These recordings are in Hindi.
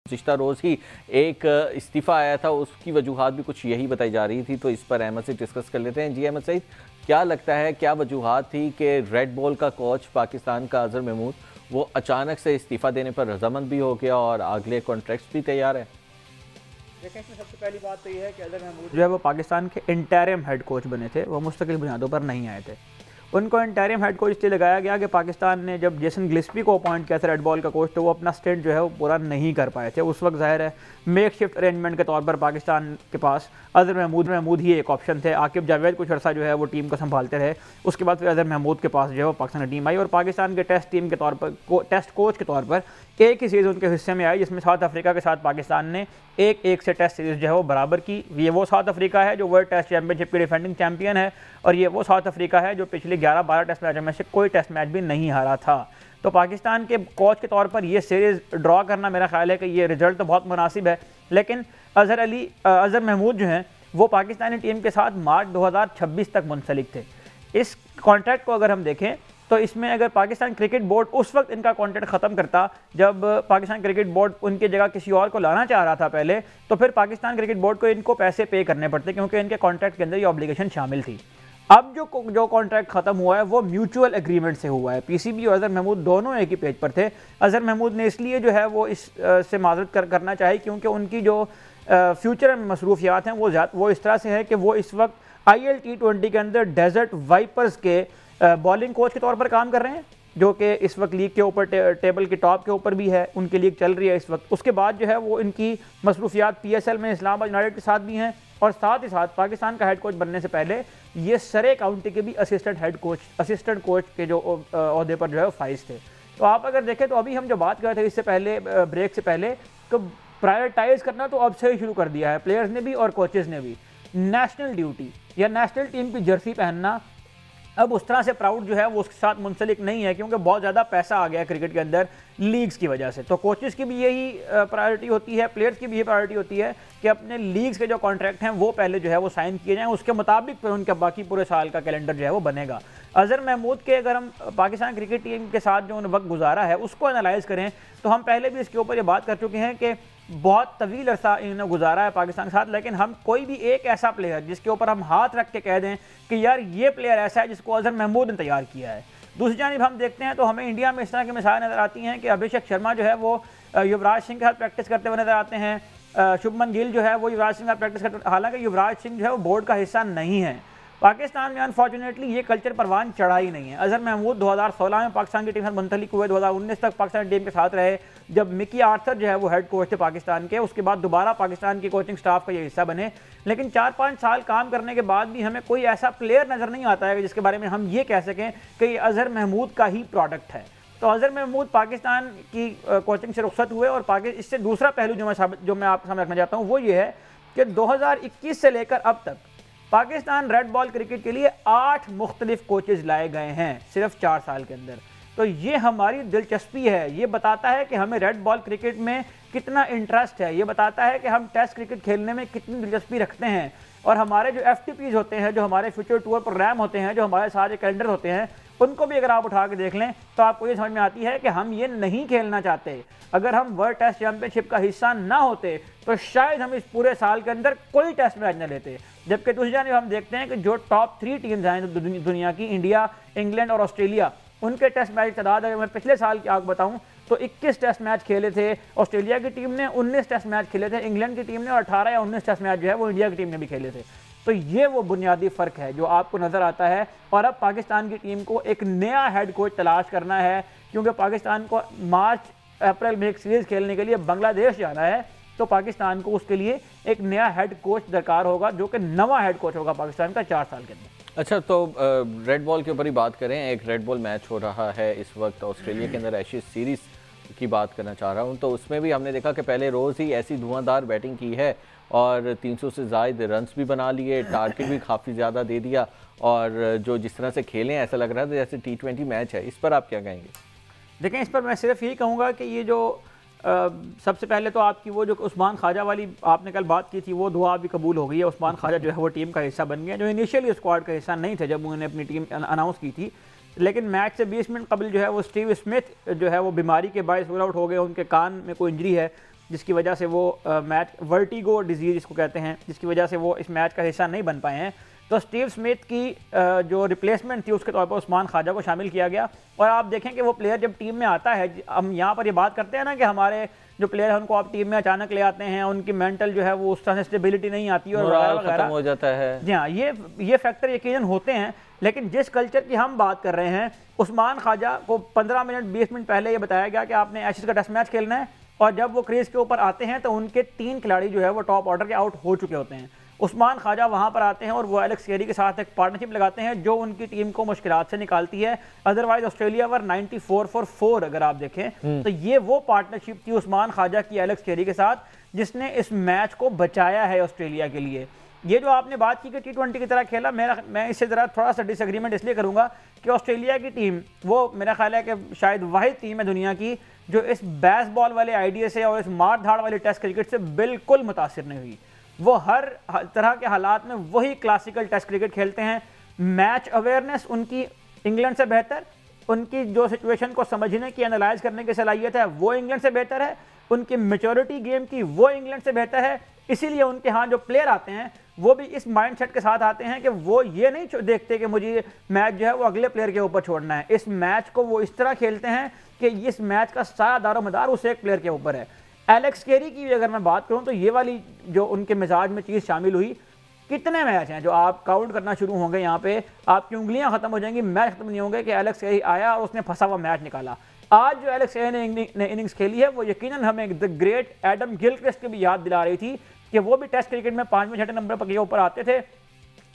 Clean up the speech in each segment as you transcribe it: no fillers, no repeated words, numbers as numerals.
गुज़िश्ता रोज़ ही एक इस्तीफ़ा आया था, उसकी वजूहात भी कुछ यही बताई जा रही थी, तो इस पर अहमद से डिस्कस कर लेते हैं। जी अहमद सईद, क्या लगता है, क्या वजूहात थी कि रेड बॉल का कोच पाकिस्तान का अजहर महमूद वो अचानक से इस्तीफ़ा देने पर रजामंद भी हो गया और अगले कॉन्ट्रैक्ट्स भी तैयार है? देखिए, इसमें सबसे पहली बात तो ये है कि अजहर महमूद जो है वो पाकिस्तान के इंटरिम हेड कोच बने थे, वो मुस्तकिल बुनियादों पर नहीं आए थे। उनको इंटरिम हेड कोच इसलिए लगाया गया कि पाकिस्तान ने जब जेसन गिल्स्पी को अपॉइंट किया था रेड बॉल का कोच, तो वो अपना स्टेंट जो है वो पूरा नहीं कर पाए थे। उस वक्त ज़ाहिर है मेक शिफ्ट अरेंजमेंट के तौर पर पाकिस्तान के पास अजहर महमूद ही एक ऑप्शन थे। आकिब जावेद कुछ अर्सा जो है वो टीम को संभालते रहे, उसके बाद फिर अजहर महमूद के पास जो है वो पाकिस्तान की टीम आई और पाकिस्तान के टेस्ट टीम के तौर पर टेस्ट कोच के तौर पर एक ही सीरीज़ उनके हिस्से में आई, जिसमें साउथ अफ्रीका के साथ पाकिस्तान ने 1-1 से टेस्ट सीरीज़ जो है वो बराबर की। ये वो साउथ अफ्रीका है जो वर्ल्ड टेस्ट चैंपियनशिप की डिफेंडिंग चैंपियन है, और ये वो साउथ अफ्रीका है जो पिछले 11-12 टेस्ट मैचों में से कोई टेस्ट मैच भी नहीं हारा था। तो पाकिस्तान के कोच के तौर पर ये सीरीज़ ड्रॉ करना, मेरा ख्याल है कि ये रिजल्ट तो बहुत मुनासिब है, लेकिन अजहर महमूद जो हैं वो पाकिस्तानी टीम के साथ मार्च 2026 तक मुंसलिक थे। इस कॉन्ट्रैक्ट को अगर हम देखें तो इसमें अगर पाकिस्तान क्रिकेट बोर्ड उस वक्त इनका कॉन्ट्रैक्ट ख़त्म करता जब पाकिस्तान क्रिकेट बोर्ड उनकी जगह किसी और को लाना चाह रहा था पहले, तो फिर पाकिस्तान क्रिकेट बोर्ड को इनको पैसे पे करने पड़ते, क्योंकि इनके कॉन्ट्रैक्ट के अंदर ये ऑब्लिगेशन शामिल थी। अब जो कॉन्ट्रैक्ट खत्म हुआ है वो म्यूचुअल एग्रीमेंट से हुआ है। पीसीबी और अजहर महमूद दोनों एक ही पेज पर थे। अजहर महमूद ने इसलिए जो है वो इस से माजरत करना चाहिए क्योंकि उनकी जो फ्यूचर में मसरूफियात हैं वो इस तरह से है कि वो इस वक्त IL T20 के अंदर डेजर्ट वाइपर्स के बॉलिंग कोच के तौर पर काम कर रहे हैं, जो कि इस वक्त लीग के ऊपर टेबल के टॉप के ऊपर भी है, उनकी लीग चल रही है इस वक्त। उसके बाद जो है वो इनकी मसरूफियात PSL में इस्लामाबाद यूनाइटेड के साथ भी हैं, और साथ ही साथ पाकिस्तान का हेड कोच बनने से पहले ये सरे काउंटी के भी असिस्टेंट कोच के जो ओहदे पर जो है वो फाइज थे। तो आप अगर देखें तो अभी हम जो बात कर रहे थे इससे पहले ब्रेक से पहले, तो प्रायोरिटाइज करना तो अब से ही शुरू कर दिया है प्लेयर्स ने भी और कोचेज़ ने भी। नेशनल ड्यूटी या नेशनल टीम की जर्सी पहनना अब उस तरह से प्राउड जो है वो उसके साथ मुंसलिक नहीं है, क्योंकि बहुत ज़्यादा पैसा आ गया है क्रिकेट के अंदर लीग्स की वजह से। तो कोचेज़ की भी यही प्रायोरिटी होती है, प्लेयर्स की भी यही प्रायोरिटी होती है कि अपने लीग्स के जो कॉन्ट्रैक्ट हैं वो पहले जो है वो साइन किए जाएँ, उसके मुताबिक फिर उनका बाकी पूरे साल का कैलेंडर जो है वो बनेगा। अजहर महमूद के अगर हम पाकिस्तान क्रिकेट टीम के साथ जो उन्होंने वक्त गुजारा है उसको एनालाइज़ करें तो हम पहले भी इसके ऊपर ये बात कर चुके हैं कि बहुत तवील अरसा इन्होंने गुजारा है पाकिस्तान के साथ, लेकिन हम कोई भी एक ऐसा प्लेयर जिसके ऊपर हम हाथ रख के कह दें कि यार ये प्लेयर ऐसा है जिसको अजहर महमूद ने तैयार किया है। दूसरी जानिब हम देखते हैं तो हमें इंडिया में इस तरह की मिसाल नज़र आती हैं कि अभिषेक शर्मा जो है वो युवराज सिंह के साथ प्रैक्टिस करते हुए नजर आते हैं, शुभमन गिल जो है वो युवराज सिंह के साथ प्रैक्टिस करते, हालांकि युवराज सिंह जो है वो बोर्ड का हिस्सा नहीं है। पाकिस्तान में अनफॉर्चुनेटली ये कल्चर परवान चढ़ा ही नहीं है। अजहर महमूद 2016 में पाकिस्तान की टीम से मुंसलिक हुए, 2019 तक पाकिस्तान टीम के साथ रहे, जब मिकी आर्थर जो है वो हेड कोच थे पाकिस्तान के, उसके बाद दोबारा पाकिस्तान की कोचिंग स्टाफ का ये हिस्सा बने। लेकिन 4-5 साल काम करने के बाद भी हमें कोई ऐसा प्लेयर नज़र नहीं आता है जिसके बारे में हम ये कह सकें कि ये अजहर महमूद का ही प्रोडक्ट है। तो अजहर महमूद पाकिस्तान की कोचिंग से रुखसत हुए, और इससे दूसरा पहलू जो मैं आप सामने रखना चाहता हूँ वो ये है कि 2021 से लेकर अब तक पाकिस्तान रेड बॉल क्रिकेट के लिए 8 मुख्तलिफ कोचेज़ लाए गए हैं सिर्फ 4 साल के अंदर। तो ये हमारी दिलचस्पी है, ये बताता है कि हमें रेड बॉल क्रिकेट में कितना इंटरेस्ट है, ये बताता है कि हम टेस्ट क्रिकेट खेलने में कितनी दिलचस्पी रखते हैं, और हमारे जो FTPs होते हैं, जो हमारे फ्यूचर टूर प्रोग्राम होते हैं, जो हमारे सारे कैलेंडर होते हैं, उनको भी अगर आप उठा के देख लें तो आपको ये समझ में आती है कि हम ये नहीं खेलना चाहते। अगर हम वर्ल्ड टेस्ट चैंपियनशिप का हिस्सा ना होते तो शायद हम इस पूरे साल के अंदर कोई टेस्ट मैच न लेते। जबकि दूसरी जानिब हम देखते हैं कि जो टॉप 3 टीम्स हैं दुनिया की, इंडिया, इंग्लैंड और ऑस्ट्रेलिया, उनके टेस्ट मैच की तादाद अगर मैं पिछले साल की आपको बताऊं तो 21 टेस्ट मैच खेले थे ऑस्ट्रेलिया की टीम ने, 19 टेस्ट मैच खेले थे इंग्लैंड की टीम ने, और 18 या 19 टेस्ट मैच जो है वो इंडिया की टीम ने भी खेले थे। तो ये वो बुनियादी फ़र्क है जो आपको नज़र आता है। और अब पाकिस्तान की टीम को एक नया हेड कोच तलाश करना है, क्योंकि पाकिस्तान को मार्च-अप्रैल में एक सीरीज़ खेलने के लिए बांग्लादेश जाना है, तो पाकिस्तान को उसके लिए एक नया हेड कोच दरकार होगा, जो कि नवा हेड कोच होगा पाकिस्तान का 4 साल के अंदर। अच्छा, तो रेड बॉल के ऊपर ही बात करें। एक रेड बॉल मैच हो रहा है इस वक्त ऑस्ट्रेलिया के अंदर, एशेज सीरीज़ की बात करना चाह रहा हूं। तो उसमें भी हमने देखा कि पहले रोज़ ही ऐसी धुआंधार बैटिंग की है और 300 से ज़ायद रन्स भी बना लिए, टारगेट भी काफ़ी ज़्यादा दे दिया, और जो जिस तरह से खेलें ऐसा लग रहा था जैसे T20 मैच है। इस पर आप क्या कहेंगे? देखें, इस पर मैं सिर्फ यही कहूँगा कि ये जो सबसे पहले तो आपकी वो जो उस्मान ख्वाजा वाली आपने कल बात की थी वो दुआ भी कबूल हो गई है। उस्मान ख्वाजा जो है वो टीम का हिस्सा बन गया, जो इनिशियली स्क्वाड का हिस्सा नहीं थे जब उन्होंने अपनी टीम अनाउंस की थी। लेकिन मैच से 20 मिनट कबल जो है वो स्टीव स्मिथ जो है वो बीमारी के बायस ऑल आउट हो गए, उनके कान में कोई इंजरी है, जिसकी वजह से वो मैच वर्टिगो डिजीज़ जिसको कहते हैं, जिसकी वजह से वो इस मैच का हिस्सा नहीं बन पाए हैं। तो स्टीव स्मिथ की जो रिप्लेसमेंट थी उसके तौर पर उस्मान ख्वाजा को शामिल किया गया। और आप देखें कि वो प्लेयर जब टीम में आता है, हम यहाँ पर ये बात करते हैं ना कि हमारे जो प्लेयर हैं उनको आप टीम में अचानक ले आते हैं, उनकी मेंटल जो है वो उस तरह से स्टेबिलिटी नहीं आती और खत्म हो जाता है। जी हाँ, ये फैक्टर यकीनन होते हैं। लेकिन जिस कल्चर की हम बात कर रहे हैं, उस्मान ख्वाजा को 15 मिनट 20 मिनट पहले ये बताया गया कि आपने एशेज का टेस्ट मैच खेलना है, और जब वो क्रीज के ऊपर आते हैं तो उनके 3 खिलाड़ी जो है वो टॉप ऑर्डर के आउट हो चुके होते हैं। उस्मान ख्वाजा वहां पर आते हैं और वो एलेक्स कैरी के साथ एक पार्टनरशिप लगाते हैं जो उनकी टीम को मुश्किलात से निकालती है। अदरवाइज ऑस्ट्रेलिया वर 94 फॉर 4 अगर आप देखें तो ये वो पार्टनरशिप थी उस्मान ख्वाजा की एलेक्स कैरी के साथ जिसने इस मैच को बचाया है ऑस्ट्रेलिया के लिए। ये जो आपने बात की कि T20 की तरह खेला, मैं इससे ज़रा थोड़ा सा डिसएग्रीमेंट इसलिए करूंगा कि ऑस्ट्रेलिया की टीम वो मेरा ख्याल है कि शायद वाहिद टीम है दुनिया की जो इस बेसबॉल वाले आइडिया से और इस मार धाड़ वाले टेस्ट क्रिकेट से बिल्कुल मुतासिर नहीं हुई। वो हर तरह के हालात में वही क्लासिकल टेस्ट क्रिकेट खेलते हैं। मैच अवेयरनेस उनकी इंग्लैंड से बेहतर, उनकी जो सिचुएशन को समझने की एनालाइज करने की सलाहियत है वो इंग्लैंड से बेहतर है, उनकी मैच्योरिटी गेम की वो इंग्लैंड से बेहतर है। इसीलिए उनके यहाँ जो प्लेयर आते हैं वो भी इस माइंडसेट के साथ आते हैं कि वो ये नहीं देखते कि मुझे मैच जो है वो अगले प्लेयर के ऊपर छोड़ना है। इस मैच को वो इस तरह खेलते हैं कि इस मैच का सारा दारोमदार उस एक प्लेयर के ऊपर है। एलेक्स कैरी की अगर मैं बात करूं तो ये वाली जो उनके मिजाज में चीज़ शामिल हुई, कितने मैच हैं जो आप काउंट करना शुरू होंगे यहाँ पे आपकी उंगलियां खत्म हो जाएंगी, मैच खत्म नहीं होंगे कि एलेक्स कैरी आया और उसने फंसा हुआ मैच निकाला। आज जो एलेक्स कैरी ने इनिंग्स खेली है वो यकीनन हमें द ग्रेट एडम गिलक्रिस्ट की भी याद दिला रही थी कि वो भी टेस्ट क्रिकेट में 5वें-6वें नंबर पर के ऊपर आते थे।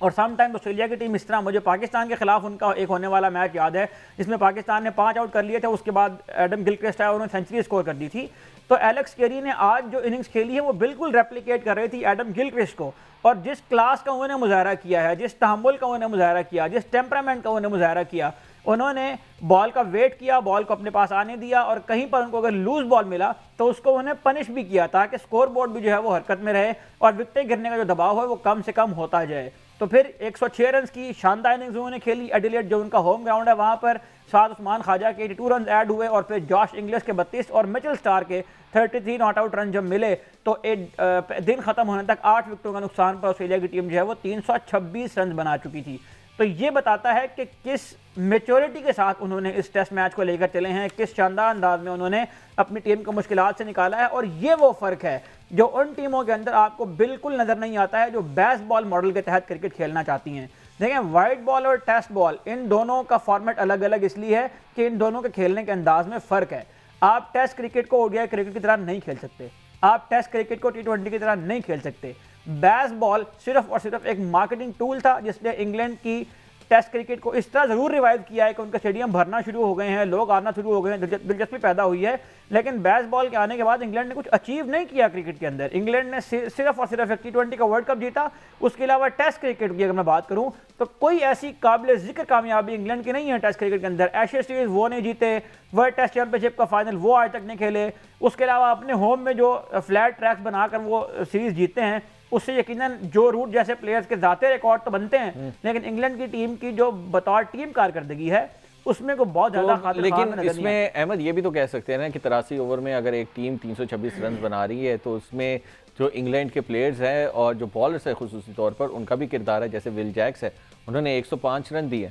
और सम टाइम ऑस्ट्रेलिया की टीम इस तरह, मुझे पाकिस्तान के खिलाफ उनका एक होने वाला मैच याद है जिसमें पाकिस्तान ने 5 आउट कर लिए थे, उसके बाद एडम गिलक्रिस्ट आया और उन्होंने सेंचुरी स्कोर कर दी थी। तो एलेक्स कैरी ने आज जो इनिंग्स खेली है वो बिल्कुल रेप्लिकेट कर रही थी एडम गिलक्रिस्ट को, और जिस क्लास का उन्होंने मुजाहरा किया है, जिस तहम्मुल का उन्होंने मुजाहरा किया, जिस टेम्परामेंट का उन्होंने मुजाहरा किया, उन्होंने बॉल का वेट किया, बॉल को अपने पास आने दिया, और कहीं पर उनको अगर लूज बॉल मिला तो उसको उन्हें पनिश भी किया ताकि स्कोर बोर्ड भी जो है वो हरकत में रहे और विकेट गिरने का जो दबाव है वो कम से कम होता जाए। तो फिर 106 रन की शानदार इनिंग्स उन्होंने खेली। एडिलेड जो उनका होम ग्राउंड है वहां पर साथ उस्मान ख्वाजा के 82 रन ऐड हुए और फिर जॉश इंग्लिश के 32 और मिचेल स्टार के 33 नॉट आउट रन जब मिले तो दिन खत्म होने तक 8 विकेटों का नुकसान पर ऑस्ट्रेलिया की टीम जो है वो 326 रन बना चुकी थी। तो ये बताता है कि किस मेच्योरिटी के साथ उन्होंने इस टेस्ट मैच को लेकर चले हैं, किस शानदार अंदाज में उन्होंने अपनी टीम को मुश्किलात से निकाला है। और ये वो फ़र्क है जो उन टीमों के अंदर आपको बिल्कुल नज़र नहीं आता है जो बेसबॉल मॉडल के तहत क्रिकेट खेलना चाहती हैं। देखें, वाइट बॉल और टेस्ट बॉल, इन दोनों का फॉर्मेट अलग अलग इसलिए है कि इन दोनों के खेलने के अंदाज में फ़र्क है। आप टेस्ट क्रिकेट को ओडीआई क्रिकेट की तरह नहीं खेल सकते, आप टेस्ट क्रिकेट को T20 की तरह नहीं खेल सकते। बेसबॉल सिर्फ और सिर्फ एक मार्केटिंग टूल था जिसने इंग्लैंड की टेस्ट क्रिकेट को इस तरह ज़रूर रिवाइव किया है कि उनके स्टेडियम भरना शुरू हो गए हैं, लोग आना शुरू हो गए हैं, दिलचस्पी पैदा हुई है। लेकिन बेसबॉल के आने के बाद इंग्लैंड ने कुछ अचीव नहीं किया क्रिकेट के अंदर। इंग्लैंड ने सिर्फ और सिर्फ T20 का वर्ल्ड कप जीता, उसके अलावा टेस्ट क्रिकेट की अगर मैं बात करूं तो कोई ऐसी काबिल जिक्र कामयाबी इंग्लैंड की नहीं है टेस्ट क्रिकेट के अंदर। एशियन सीरीज वो नहीं जीते, वर्ल्ड टेस्ट चैंपियनशिप का फाइनल वो आज तक नहीं खेले, उसके अलावा अपने होम में जो फ्लैट ट्रैक्स बनाकर वो सीरीज जीते हैं उससे यकीनन जो रूट जैसे प्लेयर्स के जाते रिकॉर्ड तो बनते हैं, लेकिन इंग्लैंड की टीम की जो बतौर टीम कारकर्दगी है उसमें को बहुत ज्यादा लेकिन इसमें अहमद ये भी तो कह सकते हैं ना कि 83 ओवर में अगर एक टीम 326 रन बना रही है तो उसमें जो इंग्लैंड के प्लेयर्स हैं और जो बॉलर्स है खुसूसी तौर पर उनका भी किरदार है। जैसे विल जैक्स है, उन्होंने 105 रन दिए।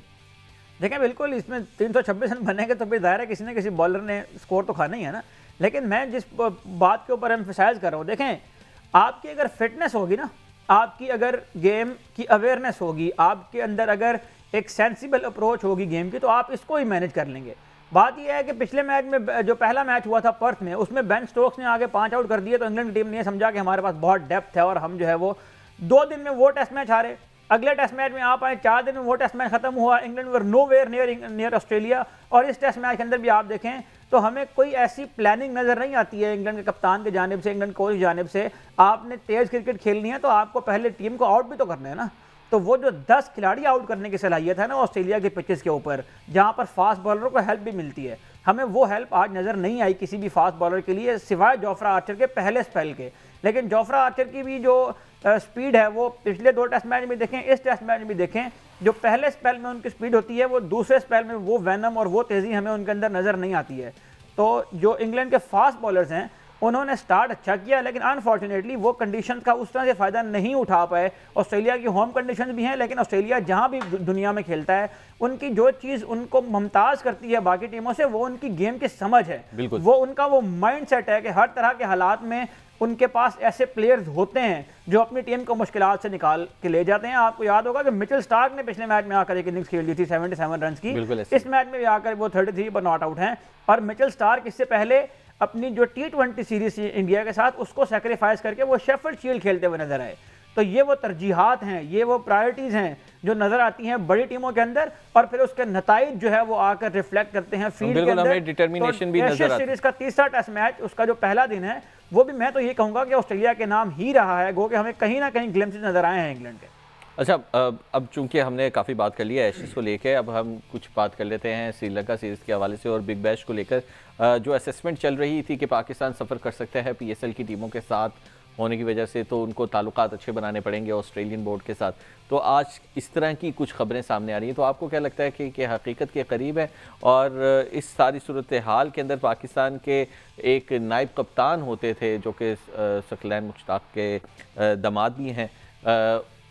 देखें, बिल्कुल इसमें 326 रन बनेंगे तो फिर जाहिर है किसी न किसी बॉलर ने स्कोर तो खाना ही है ना। लेकिन मैं जिस बात के ऊपर एम्फसाइज कर रहा हूँ, देखें, आपकी अगर फिटनेस होगी ना, आपकी अगर गेम की अवेयरनेस होगी, आपके अंदर अगर एक सेंसिबल अप्रोच होगी गेम की, तो आप इसको ही मैनेज कर लेंगे। बात यह है कि पिछले मैच में जो पहला मैच हुआ था पर्थ में, उसमें बेन स्टोक्स ने आगे 5 आउट कर दिए तो इंग्लैंड की टीम ने समझा कि हमारे पास बहुत डेप्थ है और हम जो है वो 2 दिन में वो टेस्ट मैच हारे। अगले टेस्ट मैच में आप आए, 4 दिन में वो टेस्ट मैच खत्म हुआ, इंग्लैंड वर नोवेयर नियर ऑस्ट्रेलिया। और इस टेस्ट मैच के अंदर भी आप देखें तो हमें कोई ऐसी प्लानिंग नजर नहीं आती है इंग्लैंड के कप्तान की जानिब से, इंग्लैंड कोच की जानिब से। आपने तेज क्रिकेट खेलनी है तो आपको पहले टीम को आउट भी तो करना है ना। तो वो जो 10 खिलाड़ी आउट करने की सलाहियत है ना ऑस्ट्रेलिया के पिचेस के ऊपर, जहां पर फास्ट बॉलरों को हेल्प भी मिलती है, हमें वो हेल्प आज नजर नहीं आई किसी भी फास्ट बॉलर के लिए सिवाय जोफ्रा आर्चर के पहले स्पेल के। लेकिन जोफ्रा आर्चर की भी जो स्पीड है वो पिछले 2 टेस्ट मैच में देखें, इस टेस्ट मैच में भी देखें, जो पहले स्पेल में उनकी स्पीड होती है वो दूसरे स्पेल में वो वैनम और वो तेज़ी हमें उनके अंदर नज़र नहीं आती है। तो जो इंग्लैंड के फास्ट बॉलर्स हैं उन्होंने स्टार्ट अच्छा किया, लेकिन अनफॉर्चुनेटली वो कंडीशन का उस तरह से फ़ायदा नहीं उठा पाए। ऑस्ट्रेलिया की होम कंडीशंस भी हैं, लेकिन ऑस्ट्रेलिया जहां भी दुनिया में खेलता है, उनकी जो चीज़ उनको मुमताज़ करती है बाकी टीमों से, वो उनकी गेम की समझ है, वो उनका वो माइंड सेट है कि हर तरह के हालात में उनके पास ऐसे प्लेयर्स होते हैं जो अपनी टीम को मुश्किलात से निकाल के ले जाते हैं। आपको याद होगा कि मिचेल स्टार्क ने पिछले मैच में आकर एक इनिंग्स खेल दी थी 77 रन की, इस मैच में भी आकर वो 33 पर नॉट आउट हैं। और मिचेल स्टार्क इससे पहले अपनी जो T20 सीरीज इंडिया के साथ, उसको सेक्रीफाइस करके वो शेफील्ड शील्ड खेलते हुए नजर आए। तो ये वो तरजीहात हैं, ये वो प्रायोरिटीज़ हैं जो नज़र आती हैं बड़ी टीमों के अंदर, और फिर उसके नताइज जो है वो आकर रिफ्लेक्ट करते हैं फील्ड के अंदर। डिटर्मिनेशन भी नजर आती है। सीरीज का तीसरा टेस्ट मैच, उसका जो पहला दिन है, वो भी मैं तो ये कहूँगा कि ऑस्ट्रेलिया के नाम ही रहा है, गो कि हमें कहीं ना कहीं ग्लिम्पसेस नजर आए हैं इंग्लैंड के। अच्छा, अब चूंकि हमने काफ़ी बात कर ली है एशेज़ को लेकर, अब हम कुछ बात कर लेते हैं श्रीलंका सीरीज़ के हवाले से और बिग बैश को लेकर। जो असेसमेंट चल रही थी कि पाकिस्तान सफ़र कर सकता है PSL की टीमों के साथ होने की वजह से, तो उनको ताल्लुकात अच्छे बनाने पड़ेंगे ऑस्ट्रेलियन बोर्ड के साथ। तो आज इस तरह की कुछ खबरें सामने आ रही हैं, तो आपको क्या लगता है कि हकीकत के करीब है? और इस सारी सूरत हाल के अंदर पाकिस्तान के एक नायब कप्तान होते थे जो कि सकलैन मुश्ताक के दामाद भी हैं,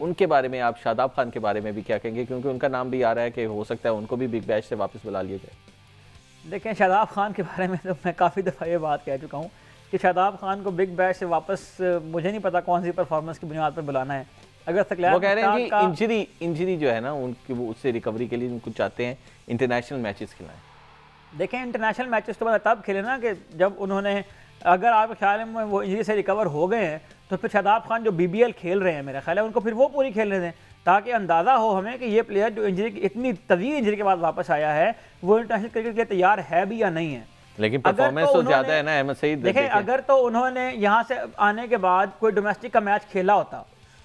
उनके बारे में आप शादाब खान के बारे में भी क्या कहेंगे? क्योंकि उनका नाम भी आ रहा है कि हो सकता है उनको भी बिग बैश से वापस बुला लिया जाए। देखें, शादाब खान के बारे में तो मैं काफ़ी दफ़ा ये बात कह चुका हूँ कि शादाब खान को बिग बैश से वापस, मुझे नहीं पता कौन सी परफॉर्मेंस की बुनियाद पर बुलाना है। अगर वो कह रहे हैं कि इंजरी जो है ना उनकी, वो उससे रिकवरी के लिए उनको चाहते हैं इंटरनेशनल मैचेस खिलाएं। देखें, इंटरनेशनल मैचेस तो तब खेले ना कि जब उन्होंने, अगर आपके ख्याल में वो इंजरी से रिकवर हो गए हैं, तो फिर शादाब खान जो BBL खेल रहे हैं, मेरा ख्याल है उनको फिर वो पूरी खेलने दें, ताकि अंदाज़ा हो हमें कि ये प्लेयर जो इंजरी, इतनी तवील इंजरी के बाद वापस आया है, वो इंटरनेशनल क्रिकेट के लिए तैयार है भी या नहीं है। लेकिन परफॉर्मेंस तो ज़्यादा है ना अहमद सईद। देखें, अगर तो उन्होंने यहाँ से आने के बाद कोई डोमेस्टिक का मैच खेला होता,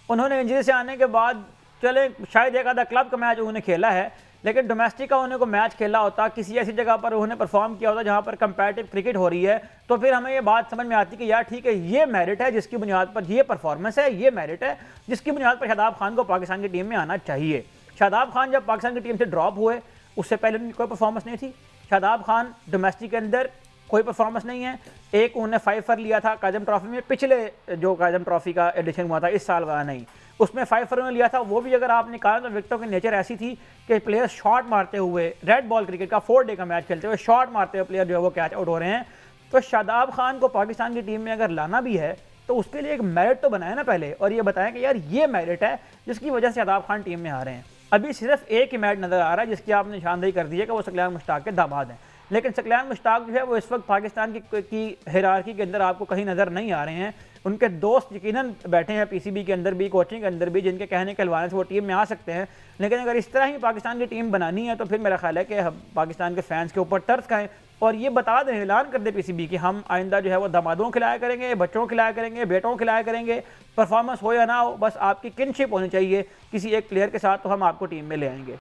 उन्होंने इंजरी से आने के बाद, चले शायद एक आधा क्लब का मैच उन्होंने खेला है, लेकिन डोमेस्टिक का उन्हें को मैच खेला होता, किसी ऐसी जगह पर उन्होंने परफॉर्म किया होता जहाँ पर कंपैरेटिव क्रिकेट हो रही है, तो फिर हमें ये बात समझ में आती कि यार ठीक है, ये मेरिट है जिसकी बुनियाद पर, ये परफॉर्मेंस है, ये मेरिट है जिसकी बुनियाद पर शादाब खान को पाकिस्तान की टीम में आना चाहिए। शादाब खान जब पाकिस्तान की टीम से ड्रॉप हुए, उससे पहले उनकी कोई परफॉर्मेंस नहीं थी। शादाब खान डोमेस्टिक के अंदर कोई परफॉर्मेंस नहीं है। एक उन्होंने 5 फर लिया था काजम ट्रॉफी में, पिछले जो काजम ट्रॉफी का एडिशन हुआ था इस साल वाला नहीं, उसमें 5 फर उन्होंने लिया था, वो भी अगर आप निकालें तो विकेटों की नेचर ऐसी थी कि प्लेयर शॉट मारते हुए, रेड बॉल क्रिकेट का 4 डे का मैच खेलते हुए शॉट मारते हुए प्लेयर जो है वो कैच आउट हो रहे हैं। तो शादाब खान को पाकिस्तान की टीम में अगर लाना भी है तो उसके लिए एक मेरिट तो बनाए ना पहले, और ये बताएं कि यार ये मेरिट है जिसकी वजह से शादाब खान टीम में आ रहे हैं। अभी सिर्फ एक ही मैच नज़र आ रहा है जिसकी आपने निशानदेही कर दी है कि वो सकलैन मुश्ताक के दामाद हैं, लेकिन सकलैन मुश्ताक जो है वो इस वक्त पाकिस्तान की हिरारकी के अंदर आपको कहीं नज़र नहीं आ रहे हैं। उनके दोस्त यकीनन बैठे हैं PCB के अंदर भी, कोचिंग के अंदर भी, जिनके कहने के हवाले से वो टीम में आ सकते हैं, लेकिन अगर इस तरह ही पाकिस्तान की टीम बनानी है तो फिर मेरा ख्याल है कि पाकिस्तान के फैंस के ऊपर तर्स खाएं और ये बता दें, ऐलान कर दे PCB कि हम आइंदा जो है वो दामादों खिलाया करेंगे, बच्चों खिलाया करेंगे, बेटों खिलाया करेंगे, परफॉर्मेंस हो या ना हो, बस आपकी किनशिप होनी चाहिए किसी एक प्लेयर के साथ, तो हम आपको टीम में ले आएंगे।